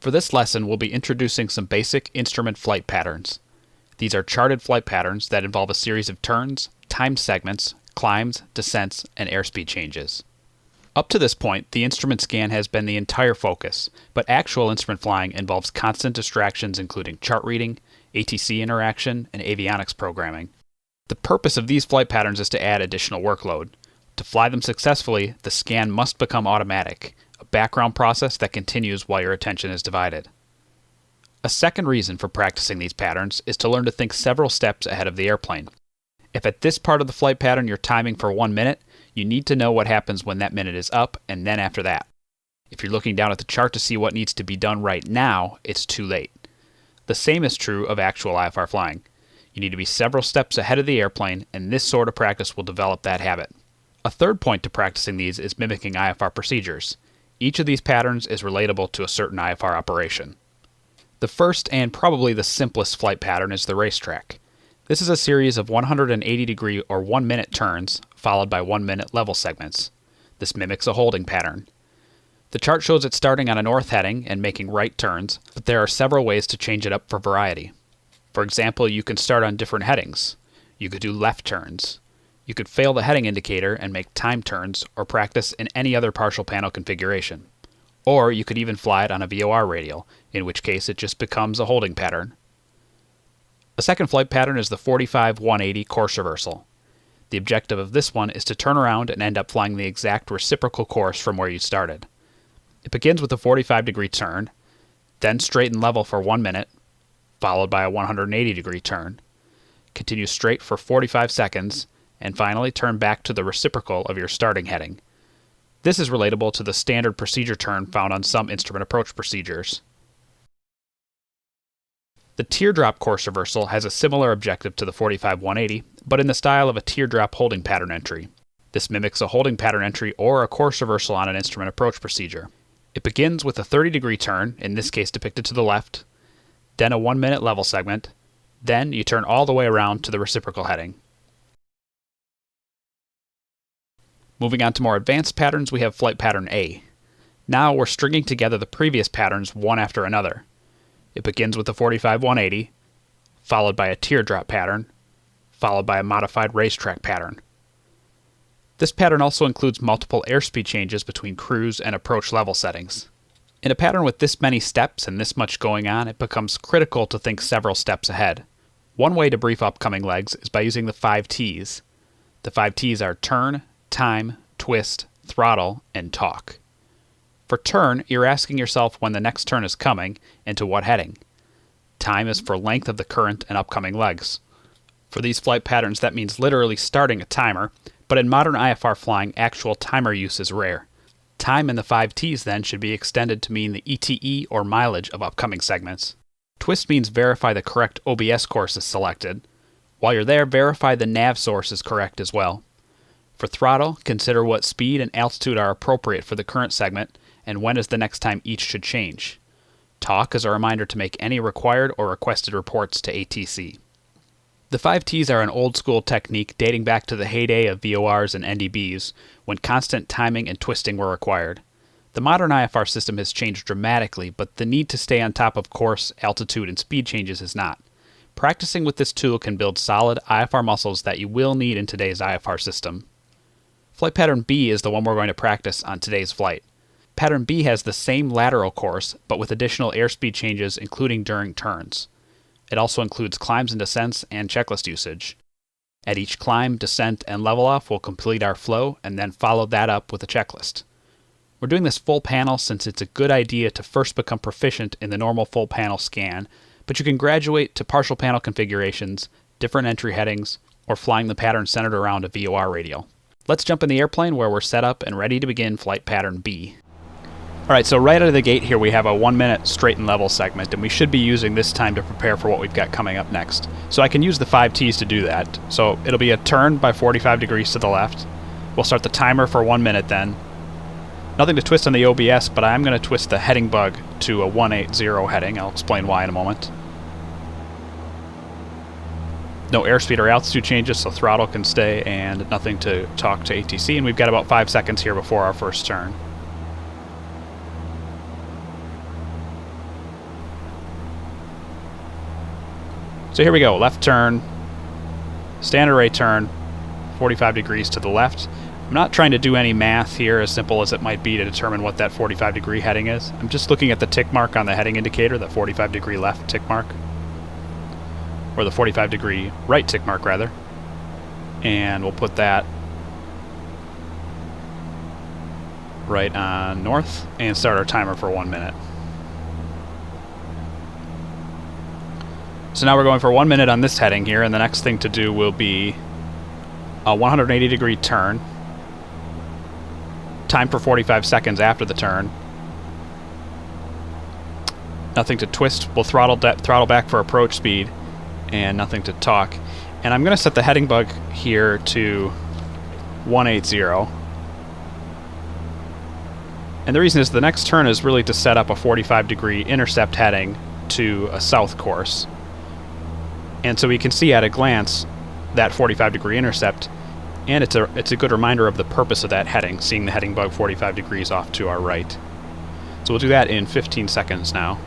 For this lesson, we'll be introducing some basic instrument flight patterns. These are charted flight patterns that involve a series of turns, timed segments, climbs, descents, and airspeed changes. Up to this point, the instrument scan has been the entire focus, but actual instrument flying involves constant distractions including chart reading, ATC interaction, and avionics programming. The purpose of these flight patterns is to add additional workload. To fly them successfully, the scan must become automatic, a background process that continues while your attention is divided. A second reason for practicing these patterns is to learn to think several steps ahead of the airplane. If at this part of the flight pattern you're timing for 1 minute, you need to know what happens when that minute is up and then after that. If you're looking down at the chart to see what needs to be done right now, it's too late. The same is true of actual IFR flying. You need to be several steps ahead of the airplane, and this sort of practice will develop that habit. A third point to practicing these is mimicking IFR procedures. Each of these patterns is relatable to a certain IFR operation. The first and probably the simplest flight pattern is the racetrack. This is a series of 180-degree or 1-minute turns, followed by 1-minute level segments. This mimics a holding pattern. The chart shows it starting on a north heading and making right turns, but there are several ways to change it up for variety. For example, you can start on different headings. You could do left turns. You could fail the heading indicator and make time turns or practice in any other partial panel configuration. Or you could even fly it on a VOR radial, in which case it just becomes a holding pattern. A second flight pattern is the 45-180 course reversal. The objective of this one is to turn around and end up flying the exact reciprocal course from where you started. It begins with a 45-degree turn, then straight and level for 1 minute, followed by a 180-degree turn, continue straight for 45 seconds, and finally turn back to the reciprocal of your starting heading. This is relatable to the standard procedure turn found on some instrument approach procedures. The teardrop course reversal has a similar objective to the 45-180, but in the style of a teardrop holding pattern entry. This mimics a holding pattern entry or a course reversal on an instrument approach procedure. It begins with a 30-degree turn, in this case depicted to the left, then a 1-minute level segment, then you turn all the way around to the reciprocal heading. Moving on to more advanced patterns, we have flight pattern A. Now we're stringing together the previous patterns one after another. It begins with a 45-180, followed by a teardrop pattern, followed by a modified racetrack pattern. This pattern also includes multiple airspeed changes between cruise and approach level settings. In a pattern with this many steps and this much going on, it becomes critical to think several steps ahead. One way to brief upcoming legs is by using the 5 T's. The 5 T's are turn, time, twist, throttle, and talk. For turn, you're asking yourself when the next turn is coming and to what heading. Time is for length of the current and upcoming legs. For these flight patterns, that means literally starting a timer, but in modern IFR flying, actual timer use is rare. Time in the 5 T's then should be extended to mean the ETE or mileage of upcoming segments. Twist means verify the correct OBS course is selected. While you're there, verify the nav source is correct as well. For throttle, consider what speed and altitude are appropriate for the current segment and when is the next time each should change. Talk is a reminder to make any required or requested reports to ATC. The 5 T's are an old-school technique dating back to the heyday of VORs and NDBs, when constant timing and twisting were required. The modern IFR system has changed dramatically, but the need to stay on top of course, altitude, and speed changes has not. Practicing with this tool can build solid IFR muscles that you will need in today's IFR system. Flight pattern B is the one we're going to practice on today's flight. Pattern B has the same lateral course, but with additional airspeed changes including during turns. It also includes climbs and descents and checklist usage. At each climb, descent, and level off, we'll complete our flow and then follow that up with a checklist. We're doing this full panel since it's a good idea to first become proficient in the normal full panel scan, but you can graduate to partial panel configurations, different entry headings, or flying the pattern centered around a VOR radial. Let's jump in the airplane where we're set up and ready to begin flight pattern B. Alright, so right out of the gate here we have a 1-minute straight and level segment, and we should be using this time to prepare for what we've got coming up next. So I can use the 5 T's to do that. So it'll be a turn by 45 degrees to the left. We'll start the timer for 1 minute then. Nothing to twist on the OBS, but I'm going to twist the heading bug to a 180 heading. I'll explain why in a moment. No airspeed or altitude changes, so throttle can stay, and nothing to talk to ATC, and we've got about 5 seconds here before our first turn. So here we go, left turn, standard right turn, 45 degrees to the left. I'm not trying to do any math here, as simple as it might be to determine what that 45 degree heading is. I'm just looking at the tick mark on the heading indicator, the 45 degree left tick mark, or the 45 degree right tick mark rather, and we'll put that right on north and start our timer for 1 minute. So now we're going for 1 minute on this heading here, and the next thing to do will be a 180 degree turn, time for 45 seconds after the turn. Nothing to twist. We'll throttle back for approach speed, and nothing to talk. And I'm going to set the heading bug here to 180. And the reason is the next turn is really to set up a 45 degree intercept heading to a south course. And so we can see at a glance that 45 degree intercept, and it's a good reminder of the purpose of that heading, seeing the heading bug 45 degrees off to our right. So we'll do that in 15 seconds now.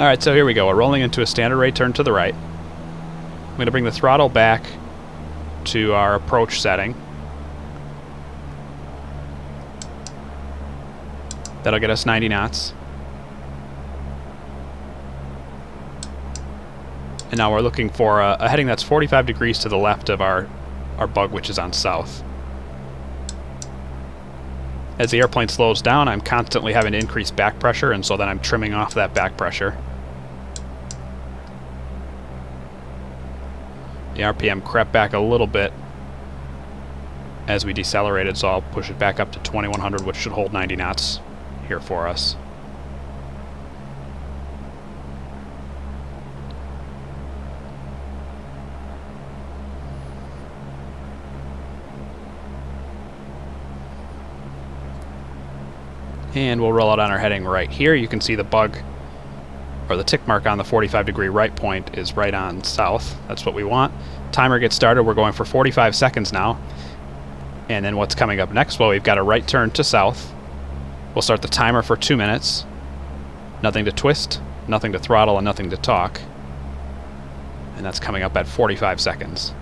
Alright, so here we go. We're rolling into a standard right turn to the right. I'm going to bring the throttle back to our approach setting. That'll get us 90 knots. And now we're looking for a heading that's 45 degrees to the left of our bug, which is on south. As the airplane slows down, I'm constantly having to increase back pressure, and so then I'm trimming off that back pressure. The RPM crept back a little bit as we decelerated, so I'll push it back up to 2100, which should hold 90 knots here for us. And we'll roll out on our heading right here. You can see the bug, or the tick mark on the 45 degree right point, is right on south. That's what we want. Timer gets started. We're going for 45 seconds now. And then what's coming up next? Well, we've got a right turn to south. We'll start the timer for 2 minutes. Nothing to twist, nothing to throttle, and nothing to talk. And that's coming up at 45 seconds.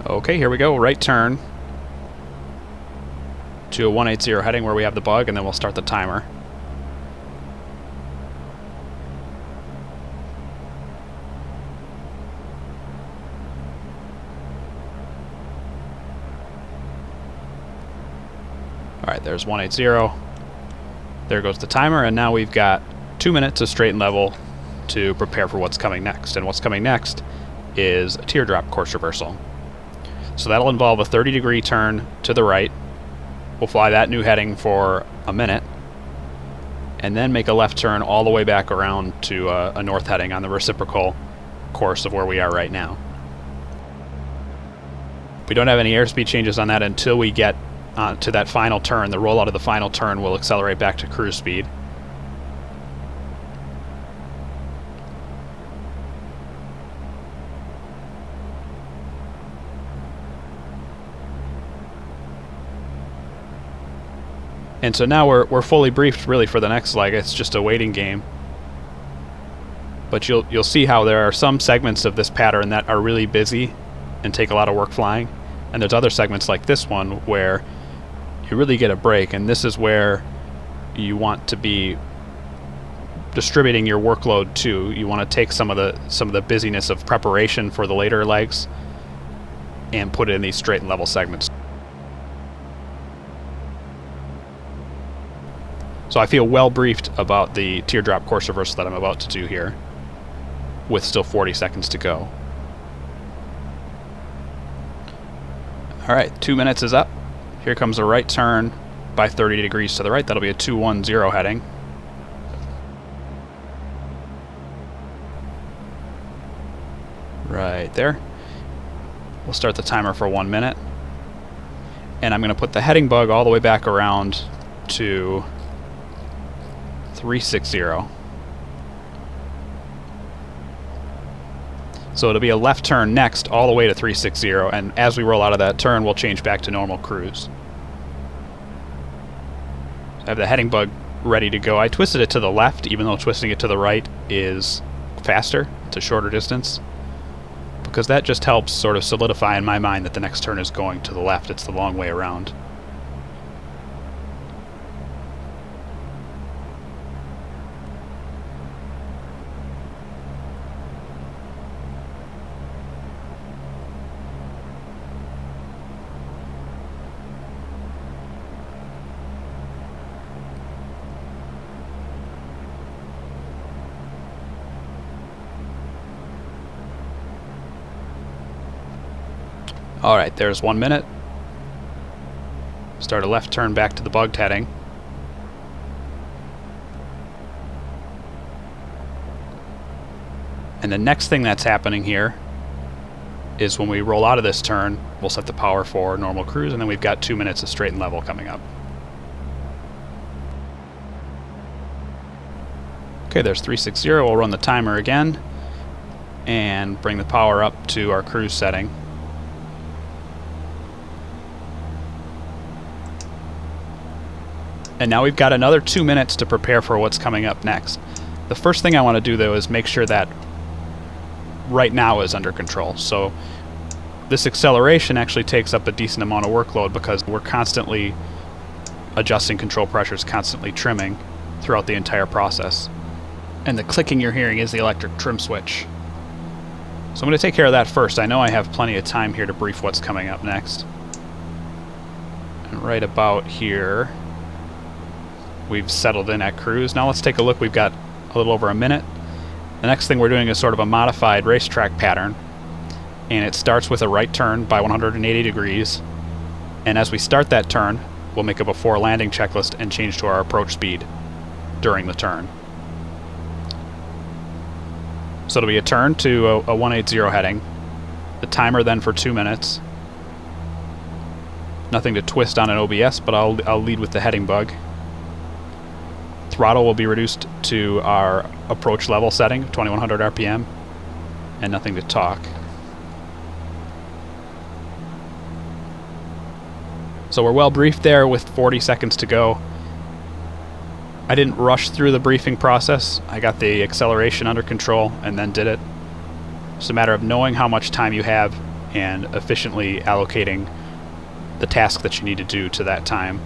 Okay, here we go. Right turn to a 180 heading where we have the bug, and then we'll start the timer. Alright, there's 180. There goes the timer, and now we've got 2 minutes of straight and level to prepare for what's coming next. And what's coming next is a teardrop course reversal. So that'll involve a 30 degree turn to the right. We'll fly that new heading for a minute, and then make a left turn all the way back around to a north heading on the reciprocal course of where we are right now. We don't have any airspeed changes on that until we get to that final turn. The rollout of the final turn will accelerate back to cruise speed. And so now we're fully briefed really for the next leg. It's just a waiting game. But you'll see how there are some segments of this pattern that are really busy and take a lot of work flying. And there's other segments like this one where you really get a break, and this is where you want to be distributing your workload to. You want to take some of the busyness of preparation for the later legs and put it in these straight and level segments. So I feel well briefed about the teardrop course reversal that I'm about to do here, with still 40 seconds to go. Alright, 2 minutes is up. Here comes a right turn by 30 degrees to the right. That'll be a 210 heading. Right there. We'll start the timer for 1 minute. And I'm going to put the heading bug all the way back around to 360. So it'll be a left turn next all the way to 360, and as we roll out of that turn, we'll change back to normal cruise. I have the heading bug ready to go. I twisted it to the left, even though twisting it to the right is faster. It's a shorter distance. Because that just helps sort of solidify in my mind that the next turn is going to the left. It's the long way around. Alright, there's 1 minute. Start a left turn back to the bugged heading. And the next thing that's happening here is when we roll out of this turn, we'll set the power for normal cruise, and then we've got 2 minutes of straight and level coming up. Okay, there's 360. We'll run the timer again and bring the power up to our cruise setting. And now we've got another 2 minutes to prepare for what's coming up next. The first thing I want to do, though, is make sure that right now is under control. So this acceleration actually takes up a decent amount of workload because we're constantly adjusting control pressures, constantly trimming throughout the entire process. And the clicking you're hearing is the electric trim switch. So I'm going to take care of that first. I know I have plenty of time here to brief what's coming up next. And right about here, we've settled in at cruise. Now let's take a look. We've got a little over a minute. The next thing we're doing is sort of a modified racetrack pattern, and it starts with a right turn by 180 degrees, and as we start that turn, we'll make a before landing checklist and change to our approach speed during the turn. So it'll be a turn to a 180 heading, the timer then for 2 minutes. Nothing to twist on an OBS, but I'll lead with the heading bug. Throttle will be reduced to our approach level setting, 2100 RPM, and nothing to talk. So we're well briefed there with 40 seconds to go. I didn't rush through the briefing process. I got the acceleration under control and then did it. It's a matter of knowing how much time you have and efficiently allocating the task that you need to do to that time.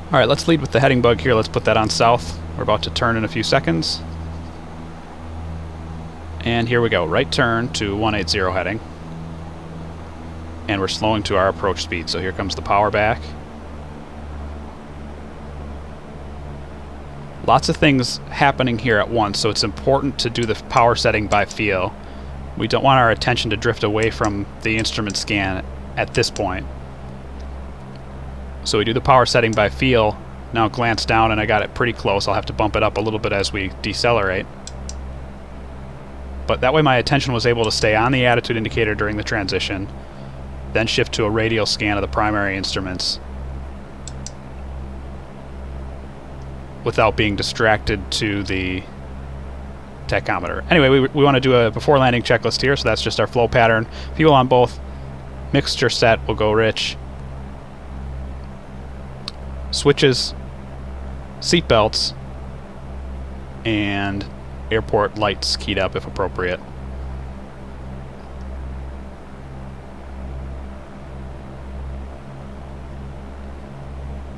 Alright, let's lead with the heading bug here. Let's put that on south. We're about to turn in a few seconds. And here we go. Right turn to 180 heading. And we're slowing to our approach speed. So here comes the power back. Lots of things happening here at once, so it's important to do the power setting by feel. We don't want our attention to drift away from the instrument scan at this point. So we do the power setting by feel. Now glance down and I got it pretty close. I'll have to bump it up a little bit as we decelerate. But that way my attention was able to stay on the attitude indicator during the transition, then shift to a radial scan of the primary instruments without being distracted to the tachometer. Anyway, we want to do a before landing checklist here, so that's just our flow pattern. Fuel on both. Mixture set will go rich. Switches, seatbelts, and airport lights keyed up if appropriate.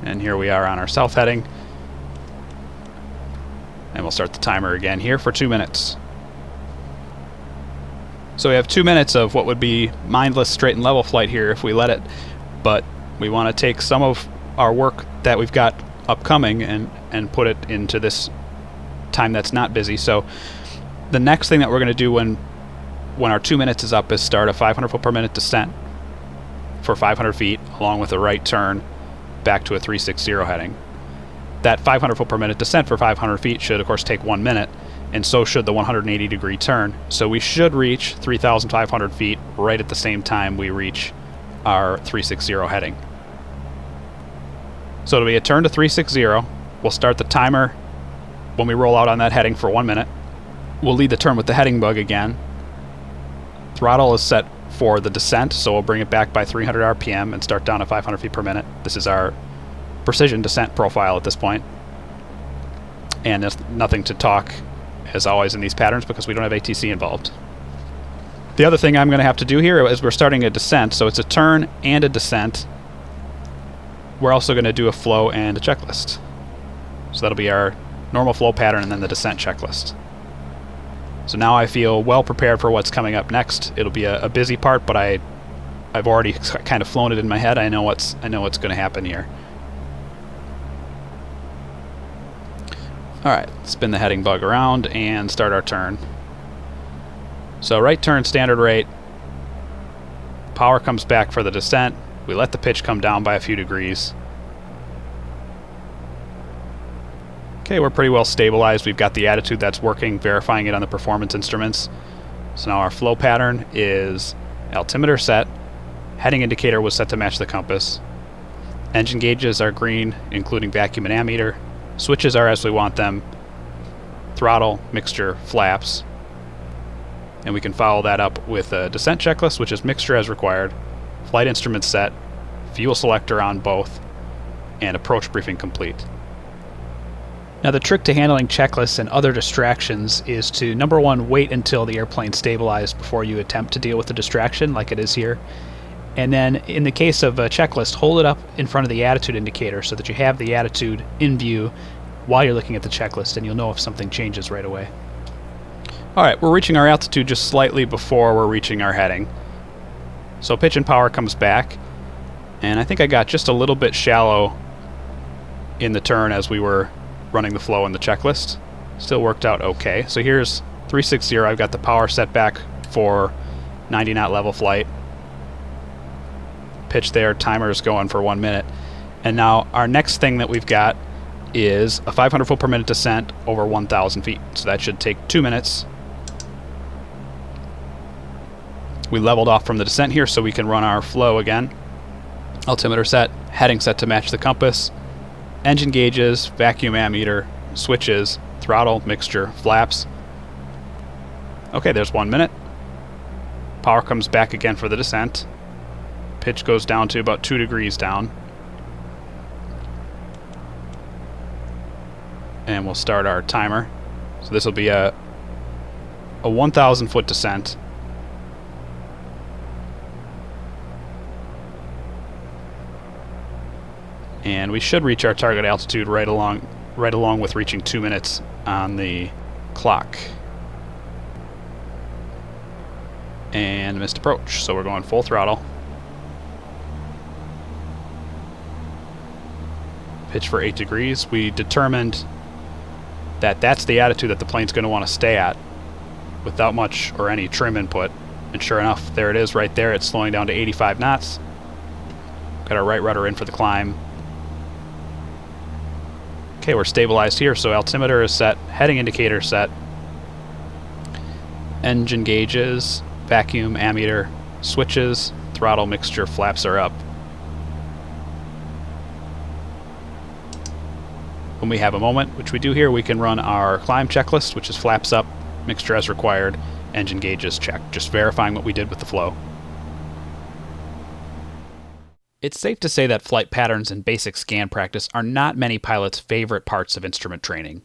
And here we are on our south heading. And we'll start the timer again here for 2 minutes. So we have 2 minutes of what would be mindless straight and level flight here if we let it, but We want to take some of our work that we've got upcoming and put it into this time that's not busy. So the next thing that we're going to do when our 2 minutes is up is start a 500 foot per minute descent for 500 feet along with a right turn back to a 360 heading. That 500 foot per minute descent for 500 feet should of course take 1 minute, and so should the 180 degree turn. So we should reach 3,500 feet right at the same time we reach our 360 heading. So it'll be a turn to 360. We'll start the timer when we roll out on that heading for 1 minute. We'll lead the turn with the heading bug again. Throttle is set for the descent, so we'll bring it back by 300 RPM and start down at 500 feet per minute. This is our precision descent profile at this point. And there's nothing to talk, as always, in these patterns because we don't have ATC involved. The other thing I'm going to have to do here is we're starting a descent, so it's a turn and a descent. We're also going to do a flow and a checklist. So that'll be our normal flow pattern and then the descent checklist. So now I feel well prepared for what's coming up next. It'll be a busy part, but I've already kind of flown it in my head. I know what's going to happen here. All right, spin the heading bug around and start our turn. So right turn, standard rate. Power comes back for the descent. We let the pitch come down by a few degrees. Okay, we're pretty well stabilized. We've got the attitude that's working, verifying it on the performance instruments. So now our flow pattern is altimeter set. Heading indicator was set to match the compass. Engine gauges are green, including vacuum and ammeter. Switches are as we want them. Throttle, mixture, flaps. And we can follow that up with a descent checklist, which is mixture as required, flight instrument set, fuel selector on both, and approach briefing complete. Now the trick to handling checklists and other distractions is to, number one, wait until the airplane's stabilized before you attempt to deal with the distraction like it is here. And then in the case of a checklist, hold it up in front of the attitude indicator so that you have the attitude in view while you're looking at the checklist, and you'll know if something changes right away. Alright, we're reaching our altitude just slightly before we're reaching our heading. So pitch and power comes back, and I think I got just a little bit shallow in the turn as we were running the flow in the checklist. Still worked out okay. So here's 360. I've got the power set back for 90 knot level flight. Pitch there, timer's going for 1 minute. And now our next thing that we've got is a 500 foot per minute descent over 1,000 feet. So that should take 2 minutes. We leveled off from the descent here so we can run our flow again. Altimeter set, heading set to match the compass. Engine gauges, vacuum ammeter, switches, throttle, mixture, flaps. Okay, there's 1 minute. Power comes back again for the descent. Pitch goes down to about 2 degrees down. And we'll start our timer. So this will be a 1,000 foot descent. And we should reach our target altitude right along with reaching 2 minutes on the clock. And missed approach, so we're going full throttle. Pitch for 8 degrees. We determined that that's the attitude that the plane's going to want to stay at without much or any trim input. And sure enough, there it is right there. It's slowing down to 85 knots. Got our right rudder in for the climb. Okay, we're stabilized here, so altimeter is set, heading indicator set, engine gauges, vacuum, ammeter, switches, throttle, mixture, flaps are up. When we have a moment, which we do here, we can run our climb checklist, which is flaps up, mixture as required, engine gauges checked, just verifying what we did with the flow. It's safe to say that flight patterns and basic scan practice are not many pilots' favorite parts of instrument training.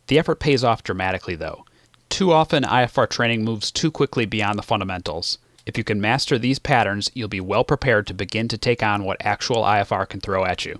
The effort pays off dramatically, though. Too often, IFR training moves too quickly beyond the fundamentals. If you can master these patterns, you'll be well prepared to begin to take on what actual IFR can throw at you.